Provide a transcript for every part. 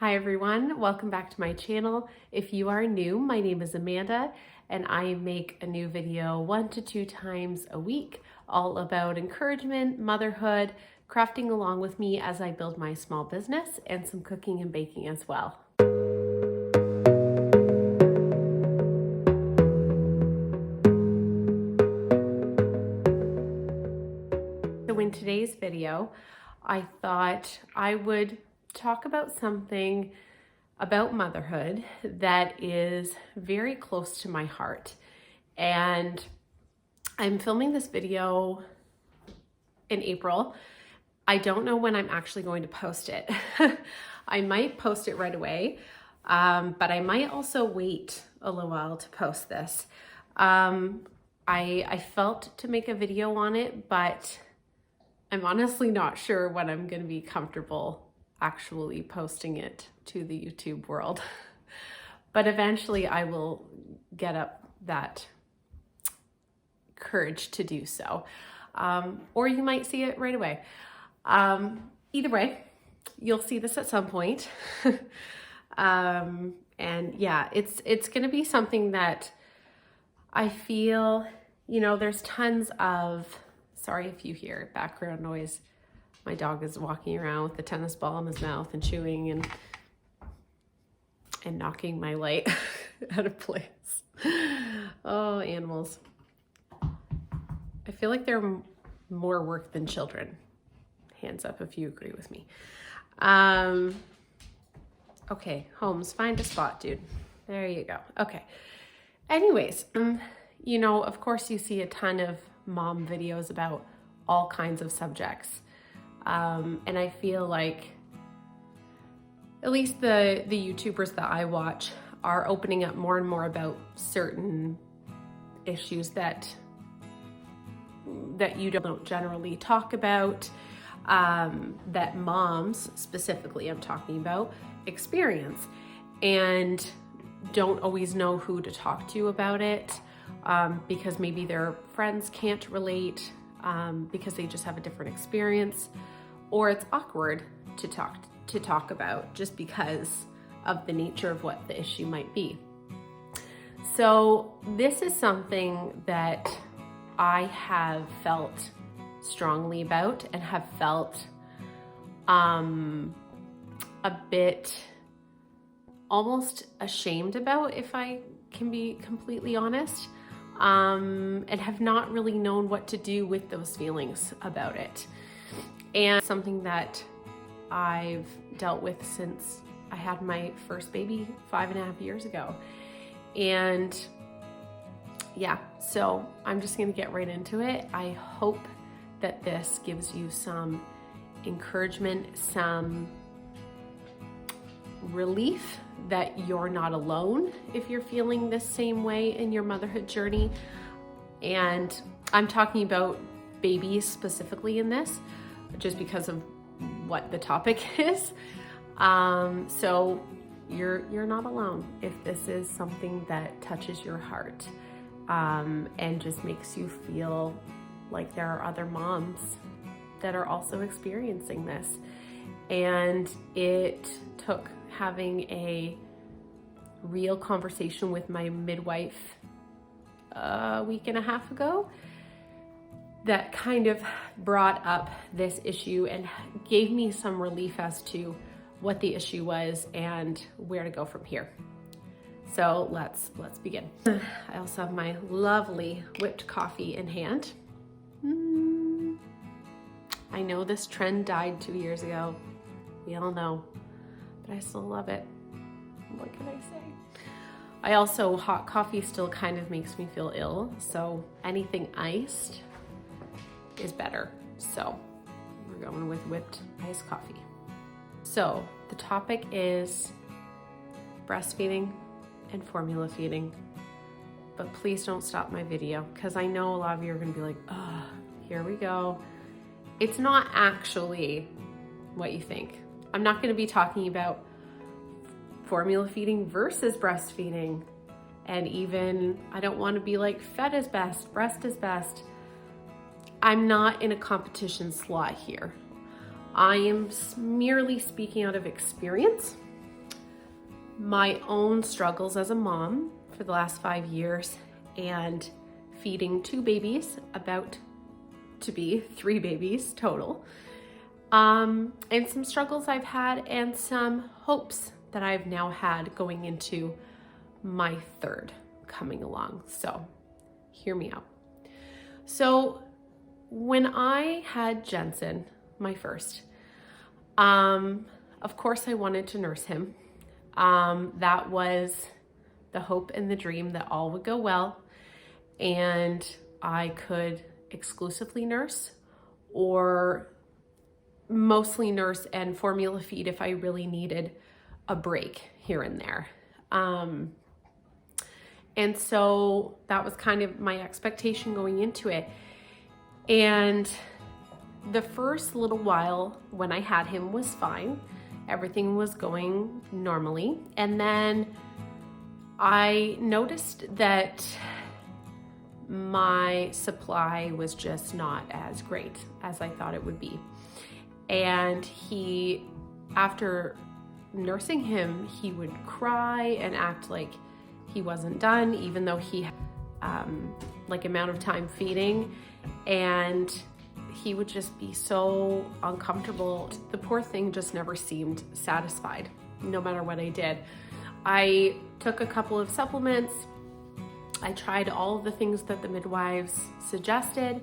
Hi everyone, welcome back to my channel. If you are new, my name is Amanda and I make a new video 1 to 2 times a week all about encouragement, motherhood, crafting along with me as I build my small business, and some cooking and baking as well. So in today's video, I thought I would talk about something about motherhood that is very close to my heart. And I'm filming this video in April. I don't know when I'm actually going to post it. I might post it right away, but I might also wait a little while to post this. I felt to make a video on it, but I'm honestly not sure when I'm going to be comfortable actually posting it to the YouTube world. But eventually I will get up that courage to do so. Or you might see it right away. Either way, you'll see this at some point. And yeah, it's going to be something that I feel, there's tons of, sorry if you hear background noise. My dog is walking around with the tennis ball in his mouth and chewing and knocking my light out of place. Oh, animals. I feel like they're more work than children. Hands up if you agree with me. Okay, Holmes, find a spot, dude. There you go. Okay. Anyways, of course you see a ton of mom videos about all kinds of subjects. And I feel like at least the YouTubers that I watch are opening up more and more about certain issues that you don't generally talk about, that moms specifically I'm talking about experience and don't always know who to talk to about it, because maybe their friends can't relate, because they just have a different experience, or it's awkward to talk about just because of the nature of what the issue might be. So this is something that I have felt strongly about and have felt a bit almost ashamed about, if I can be completely honest, and have not really known what to do with those feelings about it. And something that I've dealt with since I had my first baby 5.5 years ago. And yeah, so I'm just gonna get right into it. I hope that this gives you some encouragement, some relief that you're not alone if you're feeling this same way in your motherhood journey. And I'm talking about babies specifically in this, just because of what the topic is. So you're not alone if this is something that touches your heart, and just makes you feel like there are other moms that are also experiencing this. And it took having a real conversation with my midwife a week and a half ago that kind of brought up this issue and gave me some relief as to what the issue was and where to go from here. So let's begin. I also have my lovely whipped coffee in hand. I know this trend died 2 years ago. We all know, but I still love it. What can I say? Hot coffee still kind of makes me feel ill, so anything iced is better. So we're going with whipped iced coffee. So the topic is breastfeeding and formula feeding, but please don't stop my video, because I know a lot of you are going to be like, oh, here we go. It's not actually what you think. I'm not going to be talking about formula feeding versus breastfeeding, and even I don't want to be like fed is best, breast is best. I'm not in a competition slot here. I am merely speaking out of experience my own struggles as a mom for the last 5 years and feeding 2 babies, about to be 3 babies total, and some struggles I've had and some hopes that I've now had going into my 3rd coming along. So hear me out. So when I had Jensen, my first, of course I wanted to nurse him. That was the hope and the dream that all would go well and I could exclusively nurse or mostly nurse and formula feed if I really needed a break here and there. And so that was kind of my expectation going into it. And the first little while when I had him was fine. Everything was going normally. And then I noticed that my supply was just not as great as I thought it would be. And after nursing him, he would cry and act like he wasn't done, even though he had amount of time feeding, and he would just be so uncomfortable. The poor thing just never seemed satisfied, no matter what I did. I took a couple of supplements. I tried all of the things that the midwives suggested,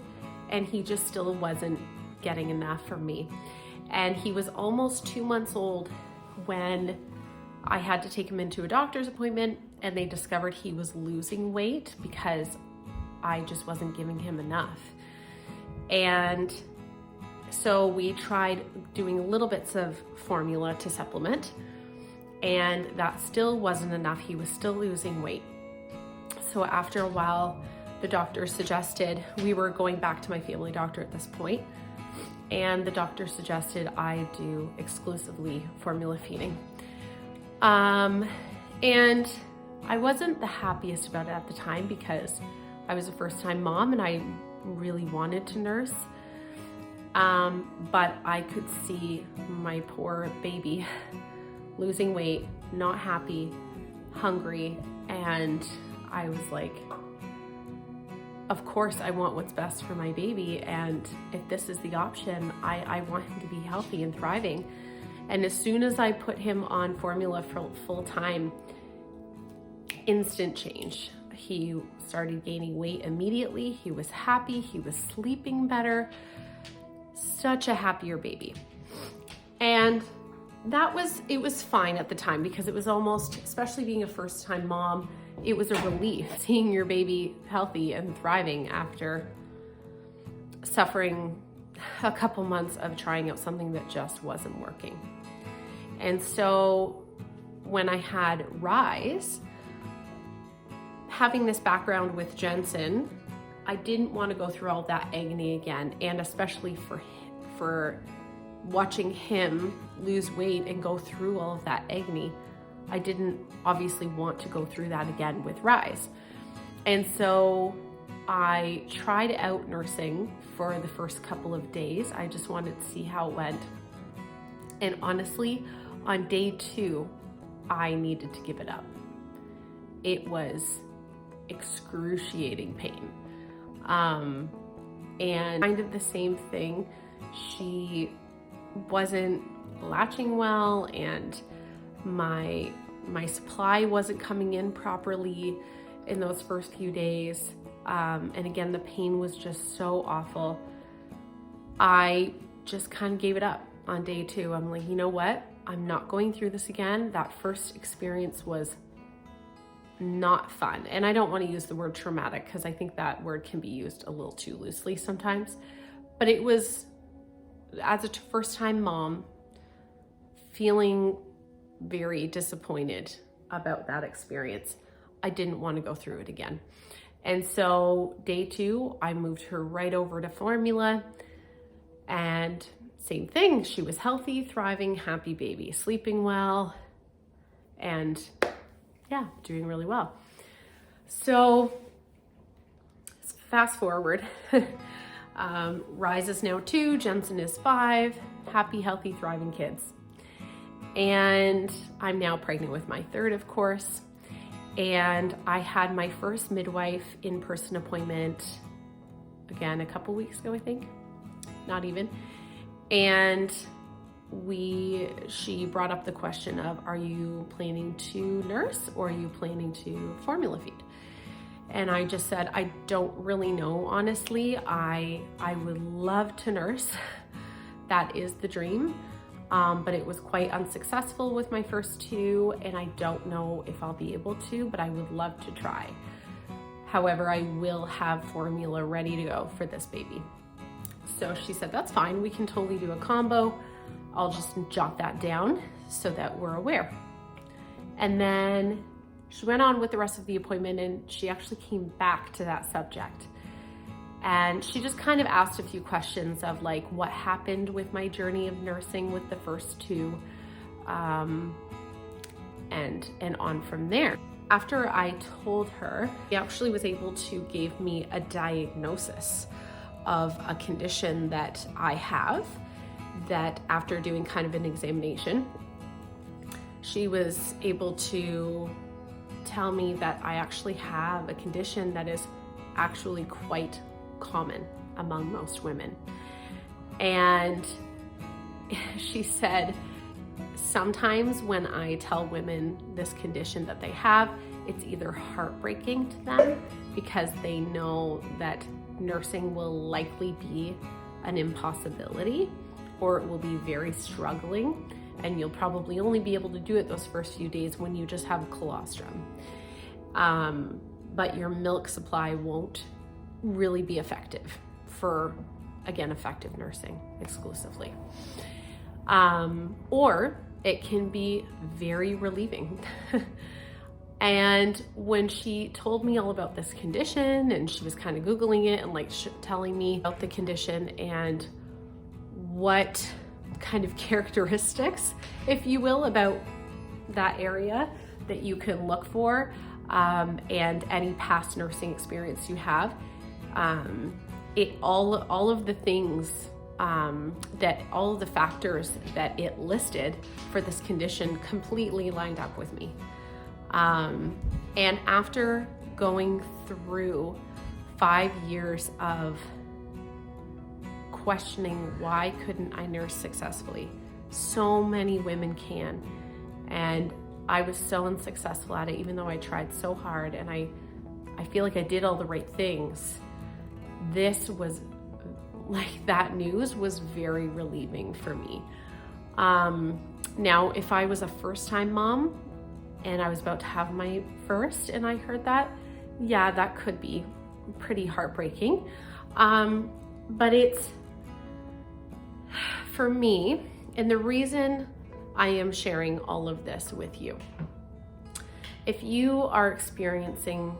and he just still wasn't getting enough for me. And he was almost 2 months old when I had to take him into a doctor's appointment, and they discovered he was losing weight because I just wasn't giving him enough. And so we tried doing little bits of formula to supplement, and that still wasn't enough. He was still losing weight. So after a while, the doctor suggested, we were going back to my family doctor at this point, and the doctor suggested I do exclusively formula feeding. And I wasn't the happiest about it at the time because I was a first-time mom and I really wanted to nurse. But I could see my poor baby losing weight, not happy, hungry, and I was like, of course I want what's best for my baby, and if this is the option, I want him to be healthy and thriving. And as soon as I put him on formula for full time, instant change. He started gaining weight immediately. He was happy. He was sleeping better. Such a happier baby. And it was fine at the time because it was almost, especially being a first-time mom, it was a relief seeing your baby healthy and thriving after suffering a couple months of trying out something that just wasn't working. And so when I had Rise, having this background with Jensen, I didn't want to go through all that agony again, and especially for watching him lose weight and go through all of that agony. I didn't obviously want to go through that again with Rise. And so I tried out nursing for the first couple of days. I just wanted to see how it went. And honestly, on day 2, I needed to give it up. It was excruciating pain. And kind of the same thing. She wasn't latching well, and my supply wasn't coming in properly in those first few days. And again, the pain was just so awful. I just kind of gave it up on day 2. I'm like, you know what? I'm not going through this again. That first experience was not fun. And I don't want to use the word traumatic because I think that word can be used a little too loosely sometimes. But it was, as a first-time mom, feeling very disappointed about that experience. I didn't want to go through it again. And so day 2, I moved her right over to formula, and same thing. She was healthy, thriving, happy baby, sleeping well, and yeah, doing really well. So fast forward, Rise is now 2, Jensen is 5, happy, healthy, thriving kids. And I'm now pregnant with my third, of course. And I had my first midwife in-person appointment, again, a couple weeks ago, I think, not even. And she brought up the question of, are you planning to nurse or are you planning to formula feed? And I just said, I don't really know, honestly. I would love to nurse. That is the dream. But it was quite unsuccessful with my first two, and I don't know if I'll be able to, but I would love to try. However, I will have formula ready to go for this baby. So she said, that's fine. We can totally do a combo. I'll just jot that down so that we're aware. And then she went on with the rest of the appointment, and she actually came back to that subject. And she just kind of asked a few questions of like what happened with my journey of nursing with the first two, and on from there. After I told her, she actually was able to give me a diagnosis of a condition that I have, that after doing kind of an examination, she was able to tell me that I actually have a condition that is actually quite common among most women. And she said, sometimes when I tell women this condition that they have, it's either heartbreaking to them because they know that nursing will likely be an impossibility, or it will be very struggling, and you'll probably only be able to do it those first few days when you just have colostrum. But your milk supply won't really be effective for, again, effective nursing exclusively. Or it can be very relieving. And when she told me all about this condition, and she was kind of Googling it and like telling me about the condition and what kind of characteristics, if you will, about that area that you can look for, and any past nursing experience you have, all of the things, that all of the factors that it listed for this condition completely lined up with me. And after going through 5 years of questioning why couldn't I nurse successfully, so many women can, and I was so unsuccessful at it, even though I tried so hard, and I feel like I did all the right things. This was like, that news was very relieving for me. Now, if I was a first-time mom and I was about to have my first and I heard that, yeah, that could be pretty heartbreaking. But it's, for me, and the reason I am sharing all of this with you, if you are experiencing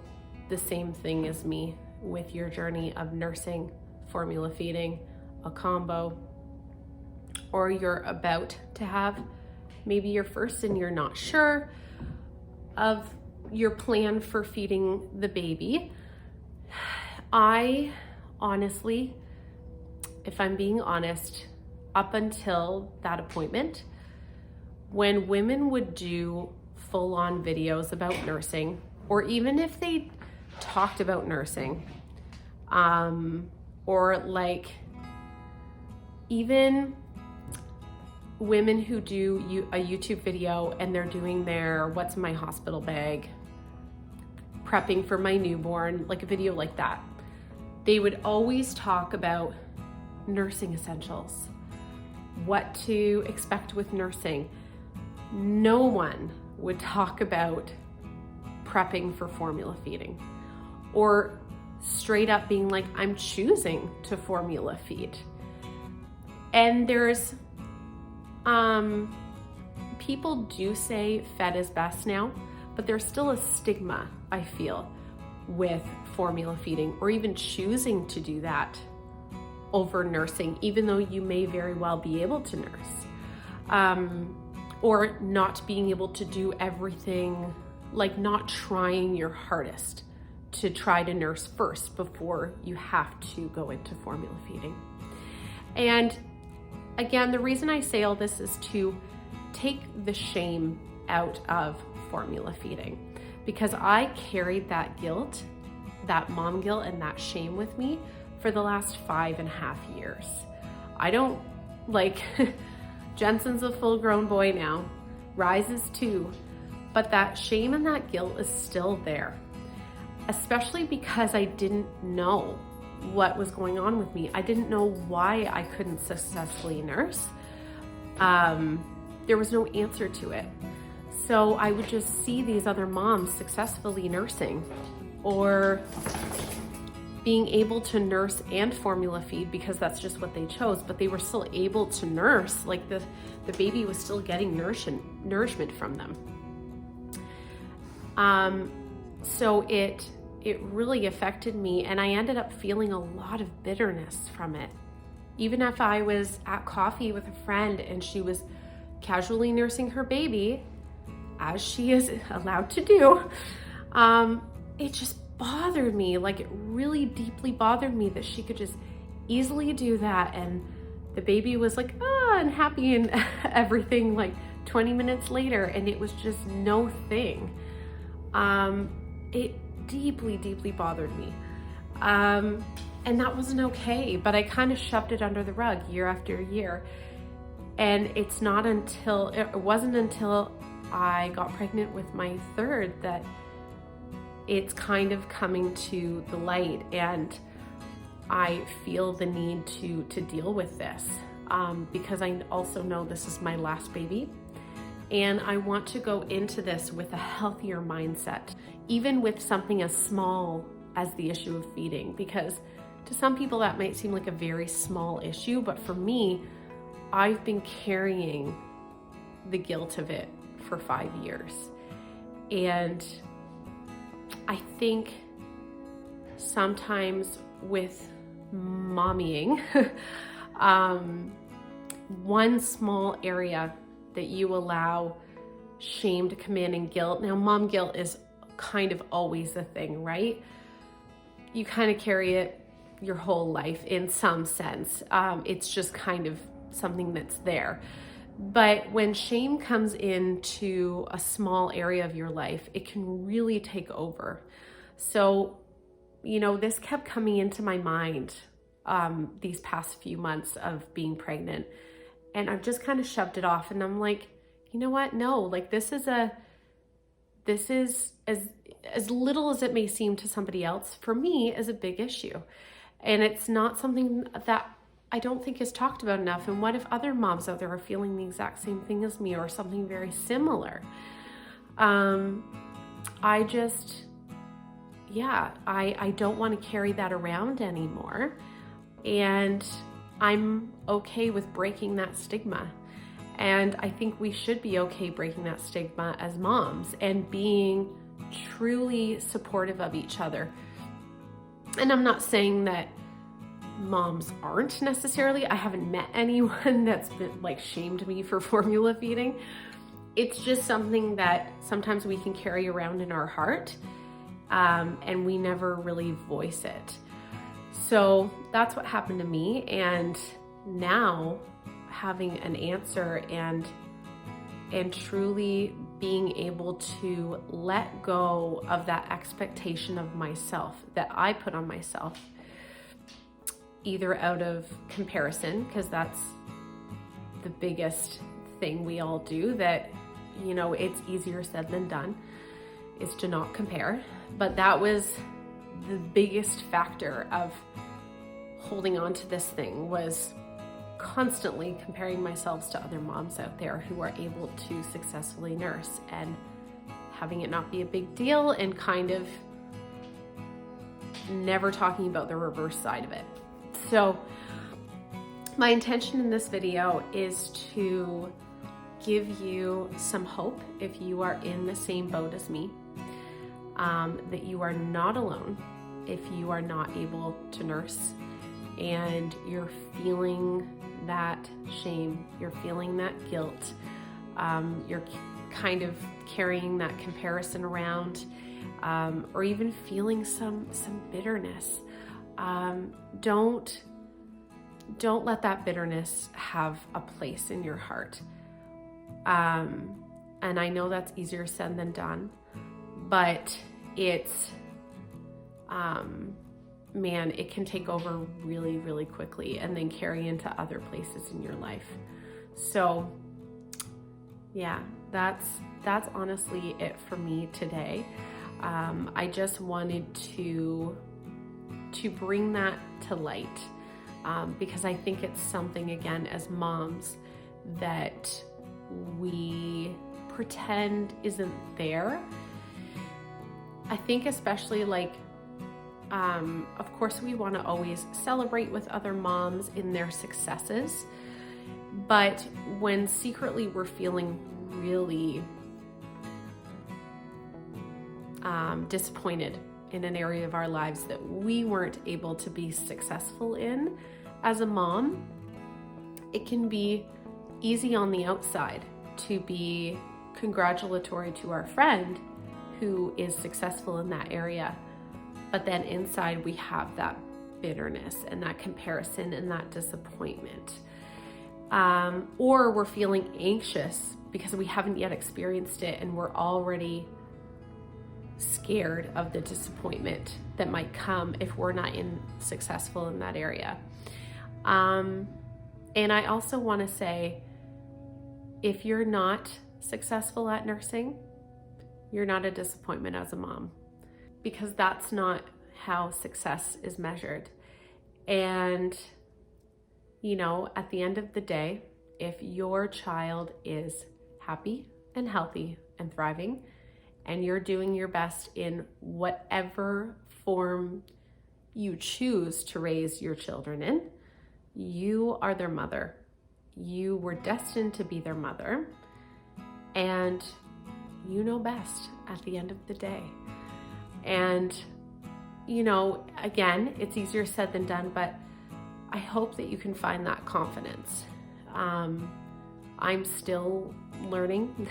the same thing as me with your journey of nursing, formula feeding, a combo, or you're about to have maybe your first and you're not sure of your plan for feeding the baby, I honestly, if I'm being honest, up until that appointment, when women would do full-on videos about nursing, or even if they talked about nursing, or like even women who do a YouTube video and they're doing their what's in my hospital bag, prepping for my newborn, like a video like that, they would always talk about nursing essentials, what to expect with nursing. No one would talk about prepping for formula feeding, or straight up being like, I'm choosing to formula feed. And there's, people do say fed is best now, but there's still a stigma, I feel, with formula feeding, or even choosing to do that over nursing, even though you may very well be able to nurse, or not being able to do everything, like not trying your hardest to try to nurse first before you have to go into formula feeding. And again, the reason I say all this is to take the shame out of formula feeding, because I carried that guilt, that mom guilt and that shame with me for the last 5.5 years. I don't like, Jensen's a full-grown boy now, Rise is 2, but that shame and that guilt is still there, especially because I didn't know what was going on with me. I didn't know why I couldn't successfully nurse. There was no answer to it. So I would just see these other moms successfully nursing, or being able to nurse and formula feed because that's just what they chose, but they were still able to nurse. Like the baby was still getting nourishment from them. So it really affected me, and I ended up feeling a lot of bitterness from it. Even if I was at coffee with a friend and she was casually nursing her baby, as she is allowed to do, it just bothered me. Like, it really deeply bothered me that she could just easily do that, and the baby was like, and happy and everything, like 20 minutes later, and it was just no thing. It deeply, deeply bothered me. And that wasn't okay, but I kind of shoved it under the rug year after year. And it wasn't until I got pregnant with my third that it's kind of coming to the light, and I feel the need to deal with this, because I also know this is my last baby, and I want to go into this with a healthier mindset, even with something as small as the issue of feeding, because to some people that might seem like a very small issue, but for me, I've been carrying the guilt of it for 5 years. And I think sometimes with mommying, one small area that you allow shame to come in and guilt. Now, mom guilt is kind of always a thing, right? You kind of carry it your whole life in some sense. It's just kind of something that's there. But when shame comes into a small area of your life, it can really take over. So, this kept coming into my mind these past few months of being pregnant, and I've just kind of shoved it off, and I'm like, you know what? No, like this is as little as it may seem to somebody else, for me is a big issue. And it's not something that I don't think is talked about enough. And what if other moms out there are feeling the exact same thing as me, or something very similar? I don't want to carry that around anymore. And I'm okay with breaking that stigma. And I think we should be okay breaking that stigma as moms and being truly supportive of each other. And I'm not saying that moms aren't necessarily. I haven't met anyone that's been shamed me for formula feeding. It's just something that sometimes we can carry around in our heart, and we never really voice it. So that's what happened to me. And now having an answer and truly being able to let go of that expectation of myself that I put on myself, either out of comparison, because that's the biggest thing we all do, that, it's easier said than done, is to not compare. But that was the biggest factor of holding on to this thing, was constantly comparing myself to other moms out there who are able to successfully nurse, and having it not be a big deal, and kind of never talking about the reverse side of it. So my intention in this video is to give you some hope if you are in the same boat as me, that you are not alone if you are not able to nurse and you're feeling that shame, you're feeling that guilt, you're kind of carrying that comparison around, or even feeling some bitterness. Don't let that bitterness have a place in your heart. And I know that's easier said than done, but it's, man, it can take over really, really quickly and then carry into other places in your life. So yeah, that's honestly it for me today. I just wanted to bring that to light, because I think it's something, again, as moms, that we pretend isn't there. I think especially like, of course we want to always celebrate with other moms in their successes, but when secretly we're feeling really disappointed in an area of our lives that we weren't able to be successful in as a mom, it can be easy on the outside to be congratulatory to our friend who is successful in that area. But then inside we have that bitterness and that comparison and that disappointment. Or we're feeling anxious because we haven't yet experienced it and we're already scared of the disappointment that might come if we're not successful in that area. And I also want to say, if you're not successful at nursing, you're not a disappointment as a mom, because that's not how success is measured. And, you know, at the end of the day, if your child is happy and healthy and thriving, and you're doing your best in whatever form you choose to raise your children in, you are their mother. You were destined to be their mother, and you know best at the end of the day. And, you know, again, it's easier said than done, but I hope that you can find that confidence. I'm still learning.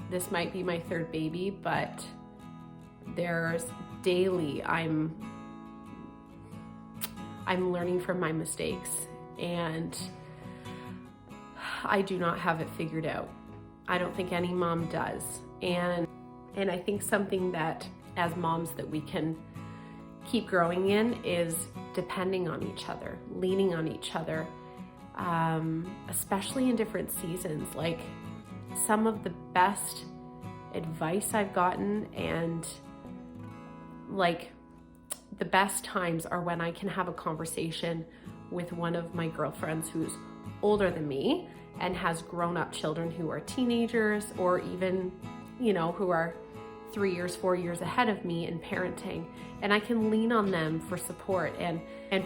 This might be my third baby, but there's daily I'm learning from my mistakes, and I do not have it figured out. I don't think any mom does. And I think something that as moms that we can keep growing in is depending on each other, leaning on each other, especially in different seasons. Like, some of the best advice I've gotten and like the best times are when I can have a conversation with one of my girlfriends who's older than me and has grown-up children who are teenagers, or even, you know, who are 3 years, 4 years ahead of me in parenting. And I can lean on them for support and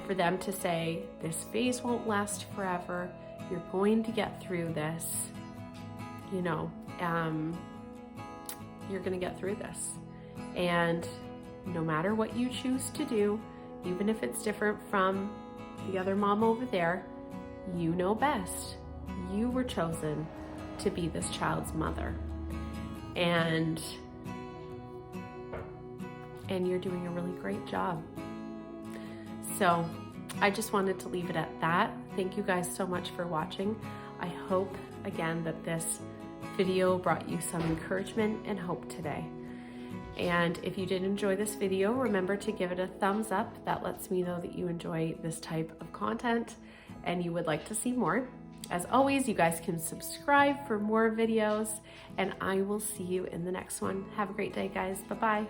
for them to say, this phase won't last forever. You're going to get through this. You know, you're going to get through this. And no matter what you choose to do, even if it's different from the other mom over there, you know best. You were chosen to be this child's mother. And you're doing a really great job. So I just wanted to leave it at that. Thank you guys so much for watching. I hope, again, that this video brought you some encouragement and hope today. And if you did enjoy this video, remember to give it a thumbs up. That lets me know that you enjoy this type of content and you would like to see more. As always, you guys can subscribe for more videos, and I will see you in the next one. Have a great day, guys. Bye-bye.